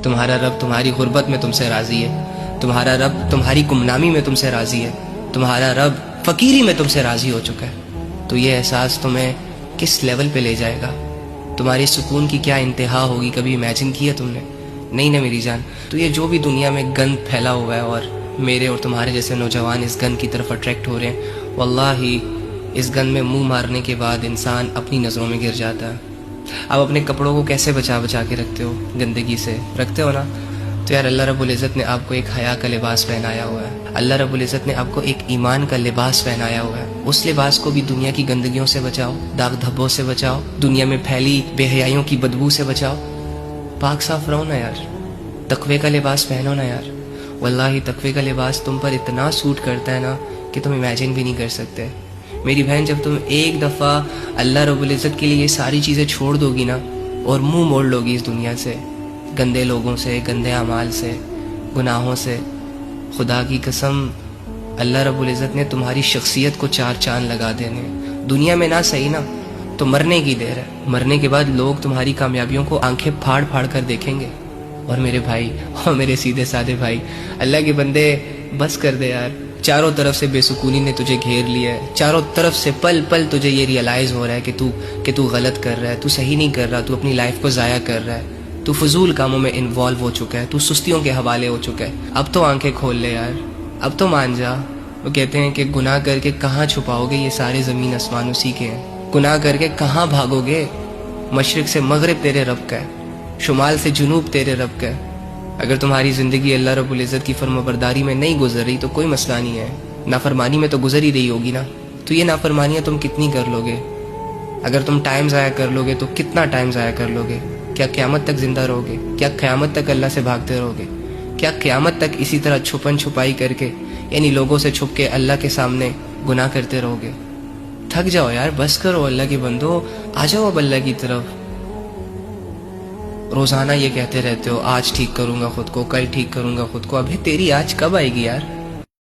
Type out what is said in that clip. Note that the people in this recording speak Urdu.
تمہارا رب تمہاری غربت میں تم سے راضی ہے، تمہارا رب تمہاری گمنامی میں تم سے راضی ہے، تمہارا رب فقیری میں تم سے راضی ہو چکا ہے۔ تو یہ احساس تمہیں کس لیول پہ لے جائے گا، تمہارے سکون کی کیا انتہا ہوگی، کبھی امیجن کیا تم نے؟ نہیں نا میری جان۔ تو یہ جو بھی دنیا میں گند پھیلا ہوا ہے اور میرے اور تمہارے جیسے نوجوان اس گند کی طرف اٹریکٹ ہو رہے ہیں، واللہ اس گند میں منہ مارنے کے بعد انسان اپنی نظروں میں گر جاتا ہے۔ اب اپنے کپڑوں کو کیسے بچا کے رکھتے ہو؟ گندگی سے رکھتے ہو نا؟ تو یار اللہ رب العزت نے آپ کو ایک حیا کا لباس پہنایا ہوا ہے، اللہ رب العزت نے آپ کو ایک ایمان کا لباس پہنایا ہوا ہے۔ اس لباس کو بھی دنیا کی گندگیوں سے بچاؤ، داغ دھبوں سے بچاؤ، دنیا میں پھیلی بے حیائیوں کی بدبو سے بچاؤ، پاک صاف رہو نا یار، تقوی کا لباس پہنو نا یار۔ واللہ تقوی کا لباس تم پر اتنا سوٹ کرتا ہے نا کہ تم امیجن بھی نہیں کر سکتے۔ میری بہن، جب تم ایک دفعہ اللہ رب العزت کے لیے یہ ساری چیزیں چھوڑ دو گی نا اور منہ موڑ لو گی اس دنیا سے، گندے لوگوں سے، گندے اعمال سے، گناہوں سے، خدا کی قسم اللہ رب العزت نے تمہاری شخصیت کو چار چاند لگا دینے۔ دنیا میں نہ صحیح نا تو مرنے کی دیر ہے، مرنے کے بعد لوگ تمہاری کامیابیوں کو آنکھیں پھاڑ پھاڑ کر دیکھیں گے۔ اور میرے بھائی اور میرے سیدھے سادے بھائی، اللہ کے بندے بس کر دے یار۔ چاروں طرف سے بے سکونی نے تجھے گھیر لیا ہے، چاروں طرف سے پل پل تجھے یہ ریئلائز ہو رہا ہے کہ تو غلط کر رہا ہے، تو صحیح نہیں کر رہا، تو اپنی لائف کو ضائع کر رہا ہے، تو فضول کاموں میں انوالو ہو چکا ہے، تو سستیوں کے حوالے ہو چکا ہے۔ اب تو آنکھیں کھول لے یار، اب تو مان جا۔ وہ کہتے ہیں کہ گناہ کر کے کہاں چھپاؤ گے، یہ سارے زمین آسمان اسی کے ہیں۔ گناہ کر کے کہاں بھاگو گے، مشرق سے مغرب تیرے رب کا ہے، شمال سے جنوب تیرے رب کا ہے۔ اگر تمہاری زندگی اللہ رب العزت کی فرمانبرداری میں نہیں گزر رہی تو کوئی مسئلہ نہیں ہے، نافرمانی میں تو گزر ہی رہی ہوگی نا۔ تو یہ نافرمانیاں تم کتنی کر لو گے؟ اگر تم ٹائم ضائع کر لو گے تو کتنا ٹائم ضائع کر لو گے؟ کیا قیامت تک زندہ رہو گے؟ کیا قیامت تک اللہ سے بھاگتے رہو گے؟ کیا قیامت تک اسی طرح چھپن چھپائی کر کے، یعنی لوگوں سے چھپ کے اللہ کے سامنے گناہ کرتے رہو گے؟ تھک جاؤ یار، بس کرو اللہ کے بندو، آ جاؤ اب اللہ کی طرف۔ روزانہ یہ کہتے رہتے ہو آج ٹھیک کروں گا خود کو، کل ٹھیک کروں گا خود کو، ابھی تیری آج کب آئے گی یار؟